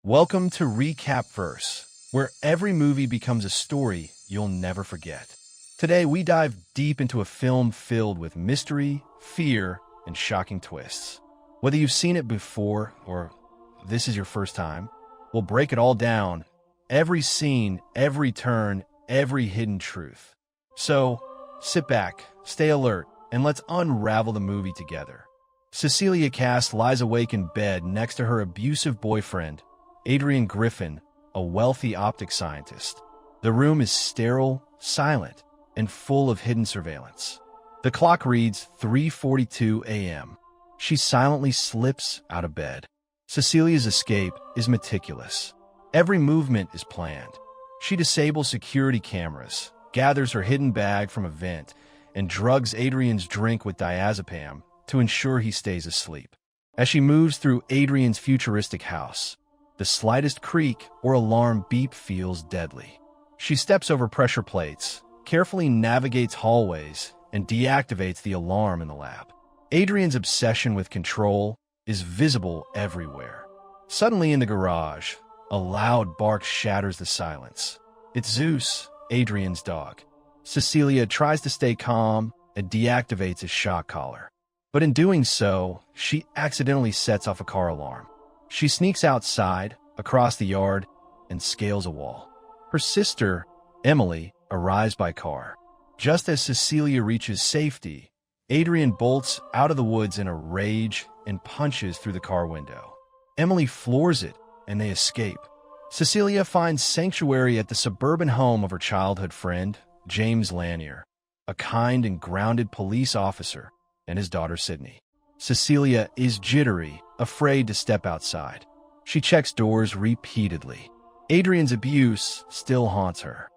Welcome to RecapVerse, where every movie becomes a story you'll never forget. Today, we dive deep into a film filled with mystery, fear, and shocking twists. Whether you've seen it before or this is your first time, we'll break it all down. Every scene, every turn, every hidden truth. So, sit back, stay alert, and let's unravel the movie together. Cecilia Kass lies awake in bed next to her abusive boyfriend, Adrian Griffin, a wealthy optics scientist. The room is sterile, silent, and full of hidden surveillance. The clock reads 3:42 a.m. She silently slips out of bed. Cecilia's escape is meticulous. Every movement is planned. She disables security cameras, gathers her hidden bag from a vent, and drugs Adrian's drink with diazepam to ensure he stays asleep. As she moves through Adrian's futuristic house, the slightest creak or alarm beep feels deadly. She steps over pressure plates, carefully navigates hallways, and deactivates the alarm in the lab. Adrian's obsession with control is visible everywhere. Suddenly in the garage, a loud bark shatters the silence. It's Zeus, Adrian's dog. Cecilia tries to stay calm and deactivates his shock collar. But in doing so, she accidentally sets off a car alarm. She sneaks outside, across the yard, and scales a wall. Her sister, Emily, arrives by car. Just as Cecilia reaches safety, Adrian bolts out of the woods in a rage and punches through the car window. Emily floors it, and they escape. Cecilia finds sanctuary at the suburban home of her childhood friend, James Lanier, a kind and grounded police officer, and his daughter Sydney. Cecilia is jittery, afraid to step outside. She checks doors repeatedly. Adrian's abuse still haunts her.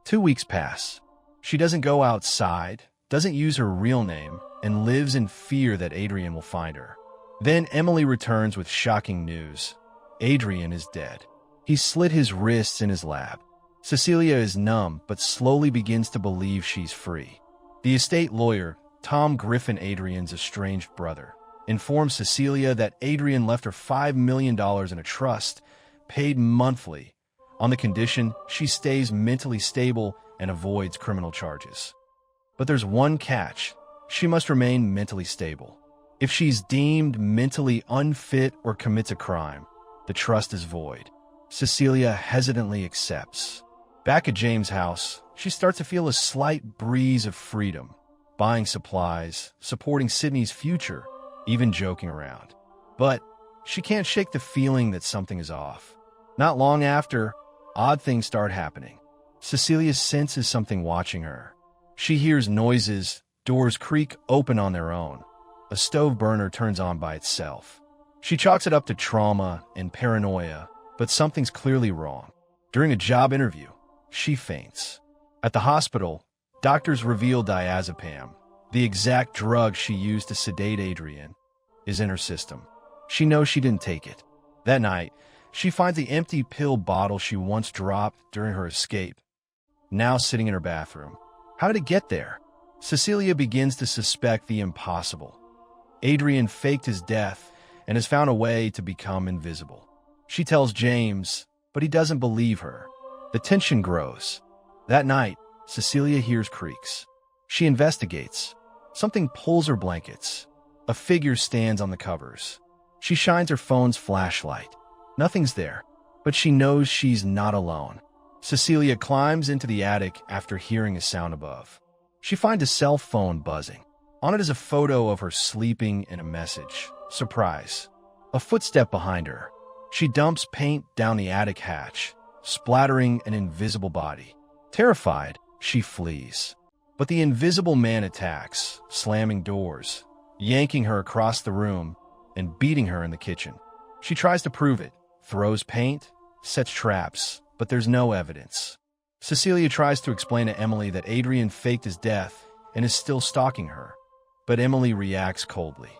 2 weeks pass. She doesn't go outside, doesn't use her real name, and lives in fear that Adrian will find her. Then Emily returns with shocking news. Adrian is dead. He slit his wrists in his lab. Cecilia is numb, but slowly begins to believe she's free. The estate lawyer, Tom Griffin, Adrian's estranged brother, informs Cecilia that Adrian left her $5 million in a trust, paid monthly, on the condition she stays mentally stable and avoids criminal charges. But there's one catch. She must remain mentally stable. If she's deemed mentally unfit or commits a crime, the trust is void. Cecilia hesitantly accepts. Back at James' house, she starts to feel a slight breeze of freedom, buying supplies, supporting Sydney's future, even joking around. But she can't shake the feeling that something is off. Not long after, odd things start happening. Cecilia senses something watching her. She hears noises, doors creak open on their own. A stove burner turns on by itself. She chalks it up to trauma and paranoia, but something's clearly wrong. During a job interview, she faints. At the hospital, doctors reveal diazepam, the exact drug she used to sedate Adrian, is in her system. She knows she didn't take it. That night, she finds the empty pill bottle she once dropped during her escape, now sitting in her bathroom. How did it get there? Cecilia begins to suspect the impossible. Adrian faked his death and has found a way to become invisible. She tells James, but he doesn't believe her. The tension grows. That night, Cecilia hears creaks. She investigates. Something pulls her blankets. A figure stands on the covers. She shines her phone's flashlight. Nothing's there, but she knows she's not alone. Cecilia climbs into the attic after hearing a sound above. She finds a cell phone buzzing. On it is a photo of her sleeping and a message. Surprise. A footstep behind her. She dumps paint down the attic hatch, splattering an invisible body. Terrified, she flees. But the invisible man attacks, slamming doors, yanking her across the room, and beating her in the kitchen. She tries to prove it, throws paint, sets traps, but there's no evidence. Cecilia tries to explain to Emily that Adrian faked his death and is still stalking her, but Emily reacts coldly.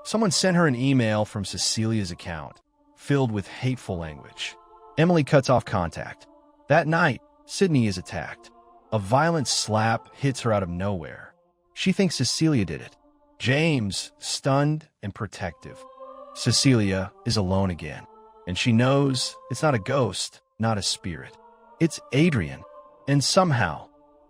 Someone sent her an email from Cecilia's account, filled with hateful language. Emily cuts off contact. That night, Sydney is attacked. A violent slap hits her out of nowhere. She thinks Cecilia did it. James, stunned and protective. Cecilia is alone again. And she knows it's not a ghost, not a spirit. It's Adrian. And somehow,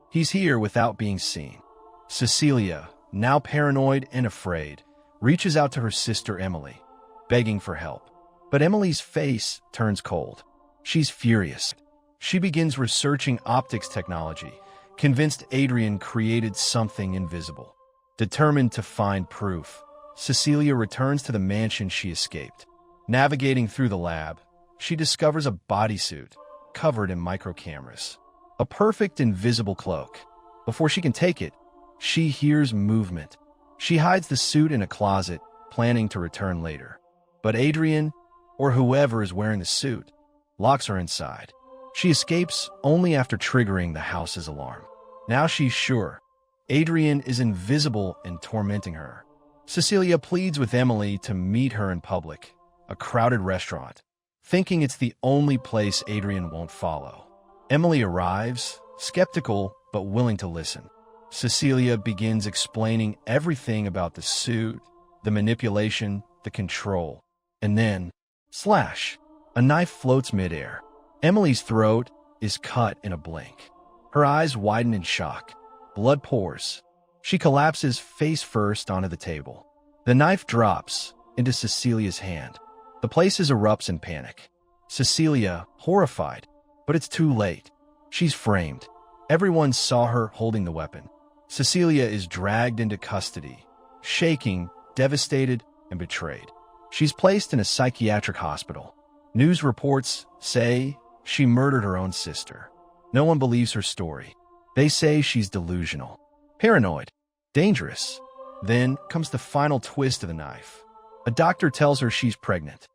he's here without being seen. Cecilia, now paranoid and afraid, reaches out to her sister Emily, begging for help. But Emily's face turns cold. She's furious. She begins researching optics technology, convinced Adrian created something invisible. Determined to find proof, Cecilia returns to the mansion she escaped. Navigating through the lab, she discovers a bodysuit covered in microcameras. A perfect invisible cloak. Before she can take it, she hears movement. She hides the suit in a closet, planning to return later. But Adrian, or whoever is wearing the suit, locks her inside. She escapes only after triggering the house's alarm. Now she's sure Adrian is invisible and tormenting her. Cecilia pleads with Emily to meet her in public, a crowded restaurant, thinking it's the only place Adrian won't follow. Emily arrives, skeptical but willing to listen. Cecilia begins explaining everything about the suit, the manipulation, the control. And then, slash, a knife floats midair. Emily's throat is cut in a blink. Her eyes widen in shock. Blood pours. She collapses face first onto the table. The knife drops into Cecilia's hand. The place erupts in panic. Cecilia, horrified, but it's too late. She's framed. Everyone saw her holding the weapon. Cecilia is dragged into custody, shaking, devastated, and betrayed. She's placed in a psychiatric hospital. News reports say she murdered her own sister. No one believes her story. They say she's delusional, paranoid, dangerous. Then comes the final twist of the knife. A doctor tells her she's pregnant.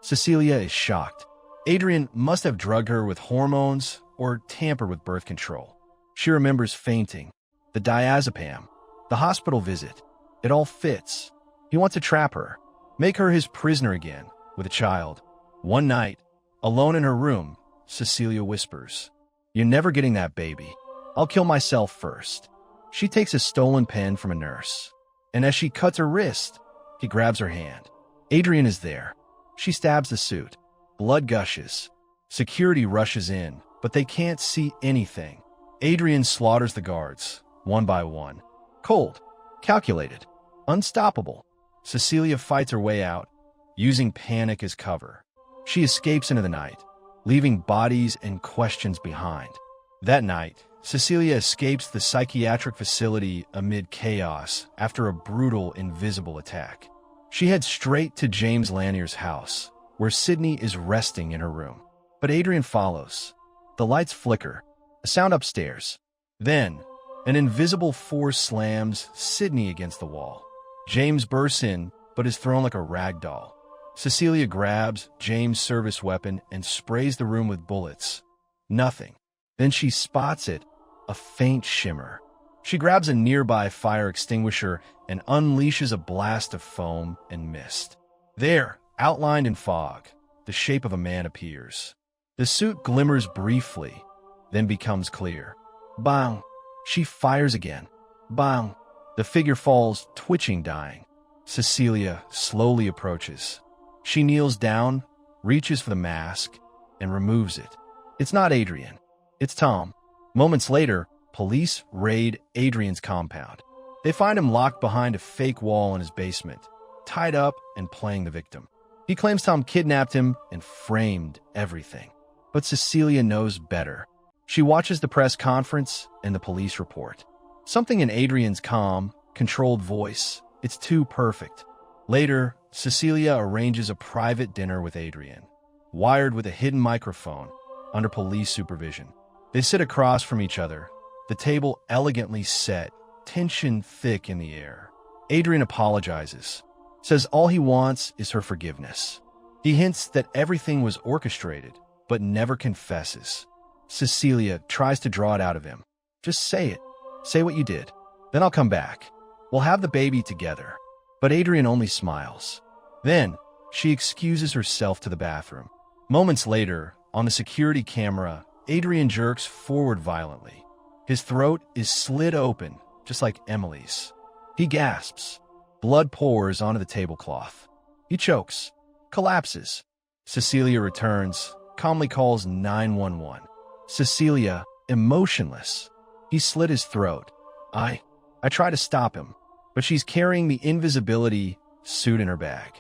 Cecilia is shocked. Adrian must have drugged her with hormones or tampered with birth control. She remembers fainting, the diazepam, the hospital visit. It all fits. He wants to trap her, make her his prisoner again, with a child. One night, alone in her room, Cecilia whispers, "You're never getting that baby. I'll kill myself first." She takes a stolen pen from a nurse, and as she cuts her wrist, he grabs her hand. Adrian is there. She stabs the suit. Blood gushes. Security rushes in, but they can't see anything. Adrian slaughters the guards, one by one. Cold, calculated, unstoppable. Cecilia fights her way out, using panic as cover. She escapes into the night, leaving bodies and questions behind. That night, Cecilia escapes the psychiatric facility amid chaos after a brutal, invisible attack. She heads straight to James Lanier's house, where Sydney is resting in her room. But Adrian follows. The lights flicker, a sound upstairs. Then, an invisible force slams Sydney against the wall. James bursts in, but is thrown like a rag doll. Cecilia grabs James' service weapon and sprays the room with bullets. Nothing. Then she spots it, a faint shimmer. She grabs a nearby fire extinguisher and unleashes a blast of foam and mist. There, outlined in fog, the shape of a man appears. The suit glimmers briefly, then becomes clear. Bang! She fires again. Bang! The figure falls, twitching, dying. Cecilia slowly approaches. She kneels down, reaches for the mask, and removes it. It's not Adrian. It's Tom. Moments later, police raid Adrian's compound. They find him locked behind a fake wall in his basement, tied up and playing the victim. He claims Tom kidnapped him and framed everything. But Cecilia knows better. She watches the press conference and the police report. Something in Adrian's calm, controlled voice. It's too perfect. Later, Cecilia arranges a private dinner with Adrian, wired with a hidden microphone, under police supervision. They sit across from each other, the table elegantly set, tension thick in the air. Adrian apologizes, says all he wants is her forgiveness. He hints that everything was orchestrated, but never confesses. Cecilia tries to draw it out of him. Just say it. Say what you did. Then I'll come back. We'll have the baby together. But Adrian only smiles. Then, she excuses herself to the bathroom. Moments later, on the security camera, Adrian jerks forward violently. His throat is slit open, just like Emily's. He gasps. Blood pours onto the tablecloth. He chokes, collapses. Cecilia returns, calmly calls 911. Cecilia, emotionless. He slit his throat. I try to stop him, but she's carrying the invisibility suit in her bag.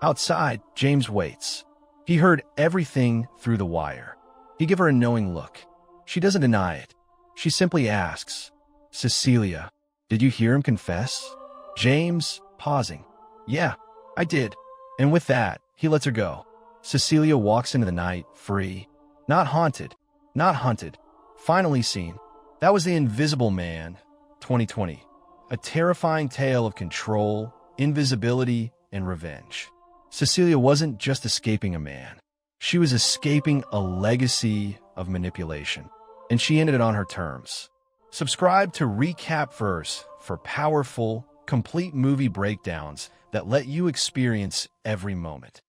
Outside, James waits. He heard everything through the wire. He gave her a knowing look. She doesn't deny it. She simply asks, Cecilia, did you hear him confess? James, pausing. Yeah, I did. And with that, he lets her go. Cecilia walks into the night, free. Not haunted. Not hunted. Finally seen. That was The Invisible Man, 2020. A terrifying tale of control, invisibility, and revenge. Cecilia wasn't just escaping a man. She was escaping a legacy of manipulation. And she ended it on her terms. Subscribe to RecapVerse for powerful, complete movie breakdowns that let you experience every moment.